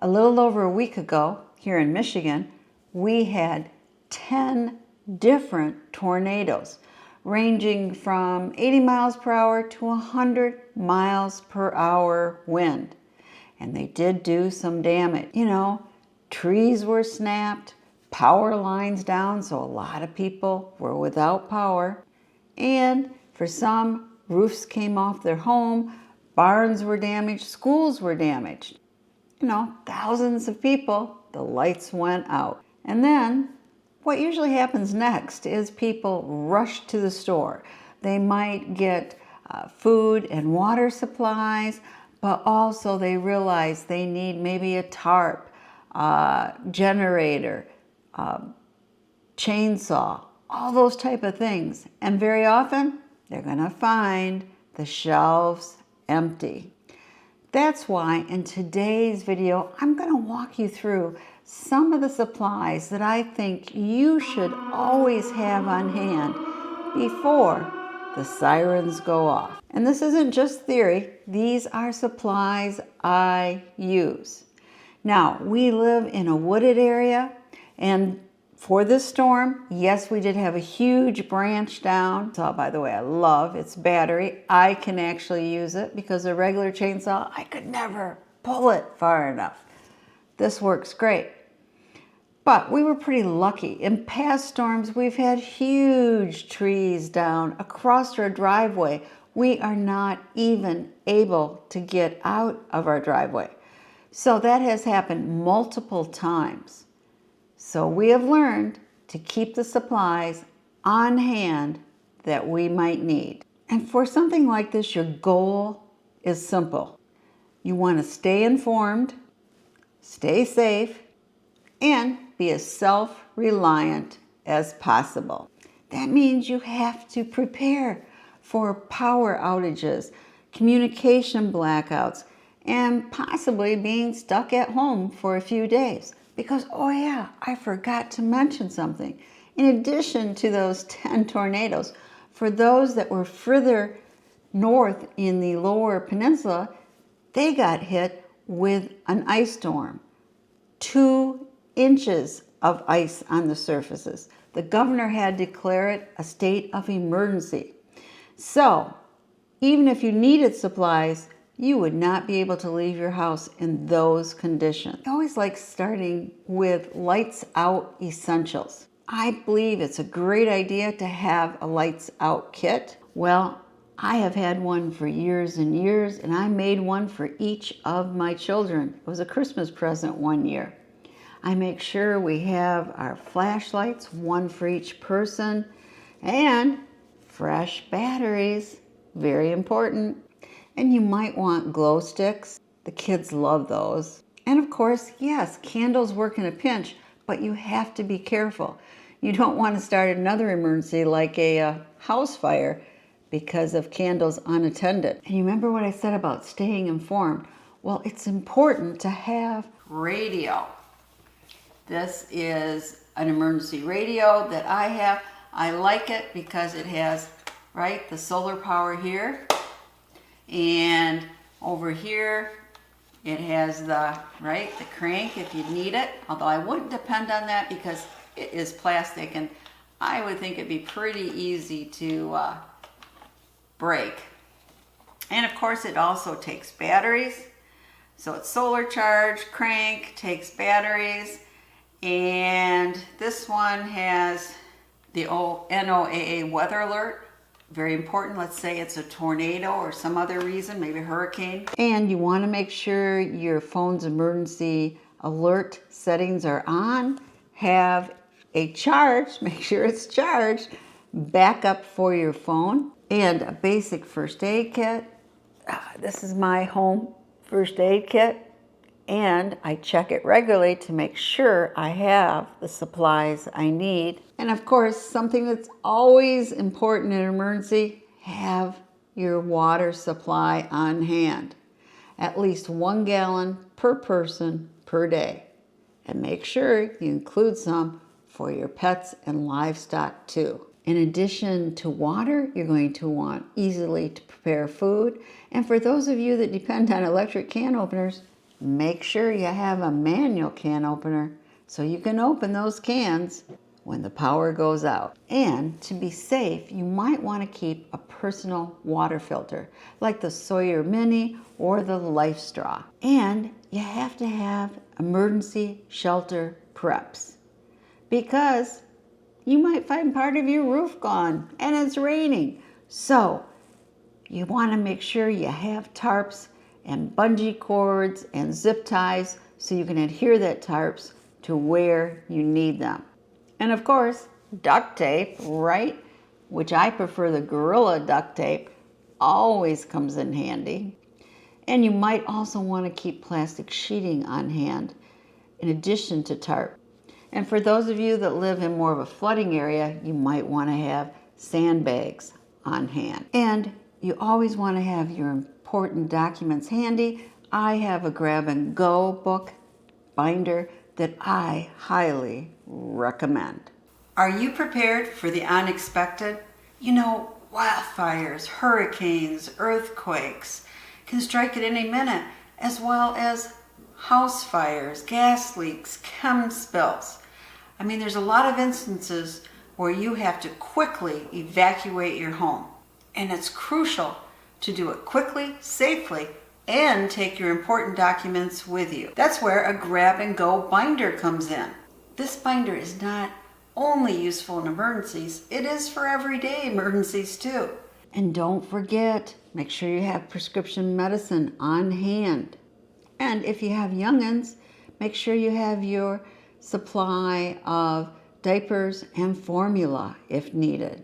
A little over a week ago, here in Michigan, we had 10 different tornadoes, ranging from 80 miles per hour to 100 miles per hour wind. And they did do some damage. You know, trees were snapped, power lines down, so a lot of people were without power. And for some, roofs came off their home, barns were damaged, schools were damaged. You know, thousands of people, the lights went out. And then what usually happens next is people rush to the store. They might get food and water supplies, but also they realize they need maybe a tarp, generator, chainsaw, all those type of things. And very often they're going to find the shelves empty. That's why in today's video, I'm going to walk you through some of the supplies that I think you should always have on hand before the sirens go off. And this isn't just theory. These are supplies I use. Now, we live in a wooded area, and for this storm, yes, we did have a huge branch down. So, by the way, I love its battery. I can actually use it because a regular chainsaw, I could never pull it far enough. This works great. But we were pretty lucky. In past storms, we've had huge trees down across our driveway. We are not even able to get out of our driveway. So that has happened multiple times. So we have learned to keep the supplies on hand that we might need. And for something like this, your goal is simple. You want to stay informed, stay safe, and be as self-reliant as possible. That means you have to prepare for power outages, communication blackouts, and possibly being stuck at home for a few days. Because, oh yeah, I forgot to mention something. In addition to those 10 tornadoes, for those that were further north in the lower peninsula, they got hit with an ice storm. 2 inches of ice on the surfaces. The governor had declared a state of emergency. So, even if you needed supplies, you would not be able to leave your house in those conditions. I always like starting with lights out essentials. I believe it's a great idea to have a lights out kit. Well, I have had one for years and years, and I made one for each of my children. It was a Christmas present one year. I make sure we have our flashlights, one for each person, and fresh batteries, very important. And you might want glow sticks. The kids love those. And of course, yes, candles work in a pinch, but you have to be careful. You don't want to start another emergency like a house fire because of candles unattended. And you remember what I said about staying informed? Well, it's important to have radio. This is an emergency radio that I have. I like it because it has, right, the solar power here. And over here, it has the crank if you need it. Although I wouldn't depend on that because it is plastic and I would think it'd be pretty easy to break. And of course, it also takes batteries. So it's solar charged, crank, takes batteries. And this one has the NOAA weather alert. Very important. Let's say it's a tornado or some other reason, maybe a hurricane. And you want to make sure your phone's emergency alert settings are on. Have a charge, make sure it's charged, backup for your phone, and a basic first aid kit. This is my home first aid kit. And I check it regularly to make sure I have the supplies I need. And of course, something that's always important in an emergency, have your water supply on hand. At least 1 gallon per person per day. And make sure you include some for your pets and livestock too. In addition to water, you're going to want easily to prepare food. And for those of you that depend on electric can openers, Make sure you have a manual can opener so you can open those cans when the power goes out. And to be safe, you might want to keep a personal water filter like the Sawyer Mini or the Life Straw. And you have to have emergency shelter preps because you might find part of your roof gone and it's raining. So you want to make sure you have tarps and bungee cords and zip ties so you can adhere that tarps to where you need them. And of course, duct tape, right? Which I prefer the Gorilla duct tape, always comes in handy. And you might also want to keep plastic sheeting on hand in addition to tarp. And for those of you that live in more of a flooding area, you might want to have sandbags on hand. And you always want to have your important documents handy. I have a grab and go book binder that I highly recommend. Are you prepared for the unexpected? You know, wildfires, hurricanes, earthquakes can strike at any minute, as well as house fires, gas leaks, chem spills. I mean, there's a lot of instances where you have to quickly evacuate your home. And it's crucial to do it quickly, safely, and take your important documents with you. That's where a grab and go binder comes in. This binder is not only useful in emergencies, it is for everyday emergencies too. And don't forget, make sure you have prescription medicine on hand. And if you have young'uns, make sure you have your supply of diapers and formula if needed.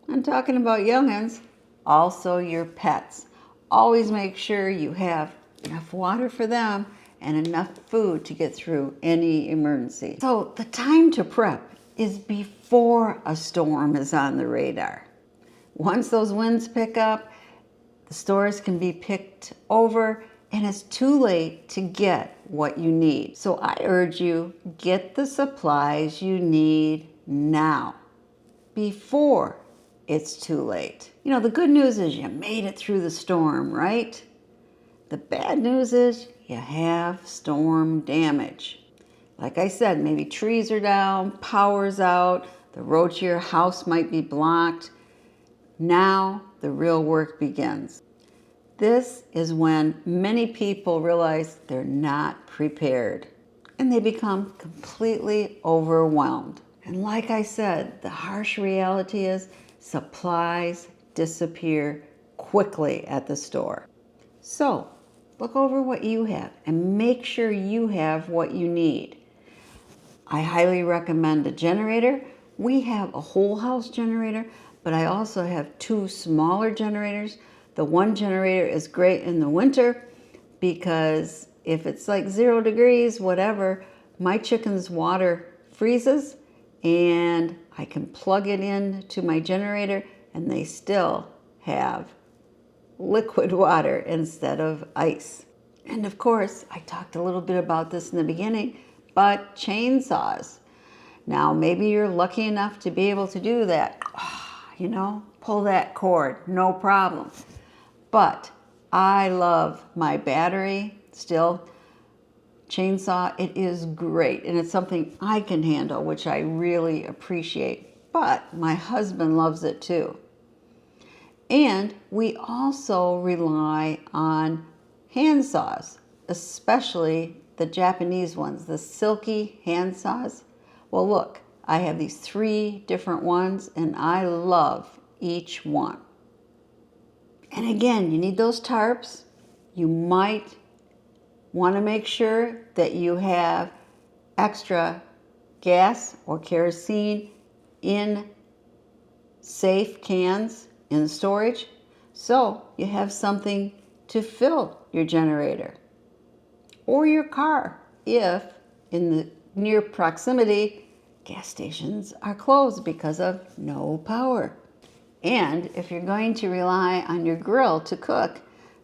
I'm talking about young'uns, also your pets. Always make sure you have enough water for them and enough food to get through any emergency. So the time to prep is before a storm is on the radar. Once those winds pick up, the stores can be picked over and it's too late to get what you need. So I urge you, get the supplies you need now, before it's too late. You know, the good news is you made it through the storm, right? The bad news is you have storm damage. Like I said, maybe trees are down, power's out, the road to your house might be blocked. Now the real work begins. This is when many people realize they're not prepared and they become completely overwhelmed. And like I said, the harsh reality is supplies disappear quickly at the store. So look over what you have and make sure you have what you need. I highly recommend a generator. We have a whole house generator, but I also have two smaller generators. The one generator is great in the winter because if it's like 0 degrees, whatever, my chicken's water freezes and I can plug it in to my generator and they still have liquid water instead of ice. And of course, I talked a little bit about this in the beginning, but chainsaws. Now, maybe you're lucky enough to be able to do that. You know, pull that cord, no problem. But I love my battery still chainsaw. It is great and it's something I can handle, which I really appreciate. But my husband loves it too. And we also rely on hand saws, especially the Japanese ones, the silky hand saws. Well, look, I have these 3 different ones and I love each one. And again, you need those tarps. You might want to make sure that you have extra gas or kerosene in safe cans in storage so you have something to fill your generator or your car if in the near proximity gas stations are closed because of no power. And if you're going to rely on your grill to cook,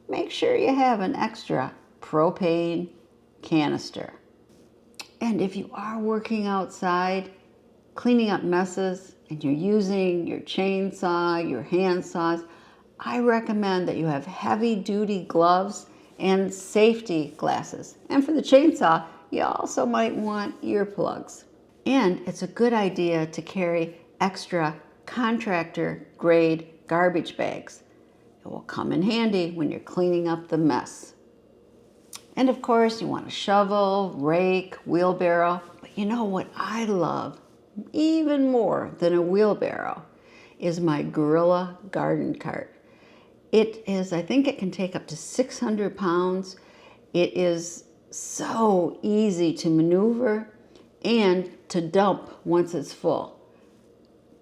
make sure you have an extra propane canister. And if you are working outside, cleaning up messes, and you're using your chainsaw, your hand saws, I recommend that you have heavy-duty gloves and safety glasses. And for the chainsaw, you also might want earplugs. And it's a good idea to carry extra contractor grade garbage bags. It will come in handy when you're cleaning up the mess. And of course, you want a shovel, rake, wheelbarrow. But you know what I love even more than a wheelbarrow is my Gorilla garden cart. It is, I think it can take up to 600 pounds. It is so easy to maneuver and to dump once it's full.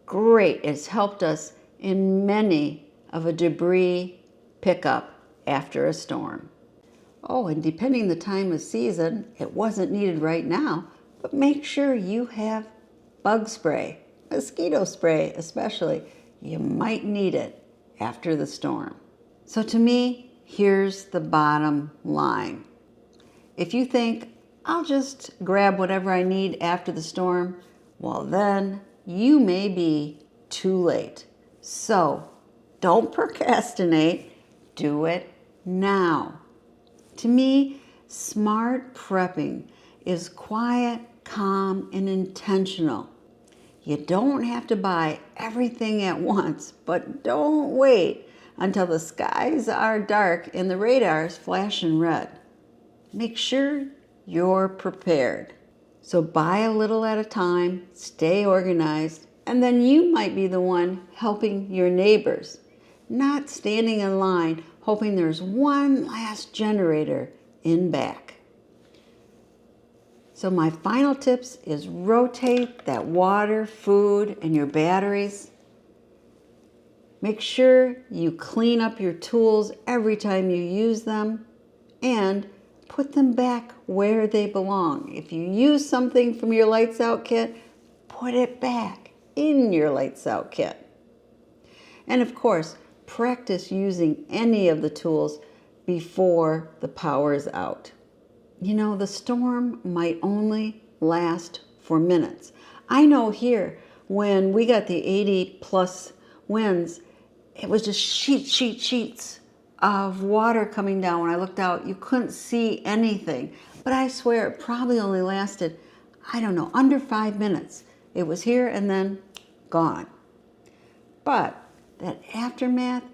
Great, it's helped us in many of a debris pickup after a storm. Oh, and depending the time of season, it wasn't needed right now, but make sure you have bug spray, mosquito spray especially. You might need it after the storm. So to me, here's the bottom line. If you think, I'll just grab whatever I need after the storm, well then you may be too late. So don't procrastinate, do it now. To me, smart prepping is quiet, calm, and intentional. You don't have to buy everything at once, but don't wait until the skies are dark and the radar's flashing red. Make sure you're prepared. So buy a little at a time, stay organized, and then you might be the one helping your neighbors, not standing in line hoping there's one last generator in back. So my final tips is rotate that water, food, and your batteries. Make sure you clean up your tools every time you use them and put them back where they belong. If you use something from your lights out kit, put it back in your lights out kit. And of course, practice using any of the tools before the power is out. You know, the storm might only last for minutes. I know here, when we got the 80+ winds, it was just sheets of water coming down. When I looked out, you couldn't see anything. But I swear it probably only lasted, I don't know, under 5 minutes. It was here and then gone. But that aftermath,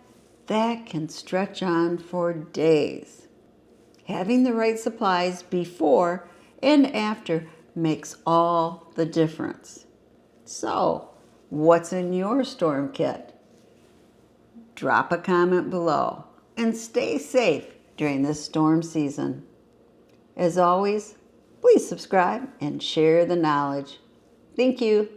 that can stretch on for days. Having the right supplies before and after makes all the difference. So, what's in your storm kit? Drop a comment below and stay safe during this storm season. As always, please subscribe and share the knowledge. Thank you.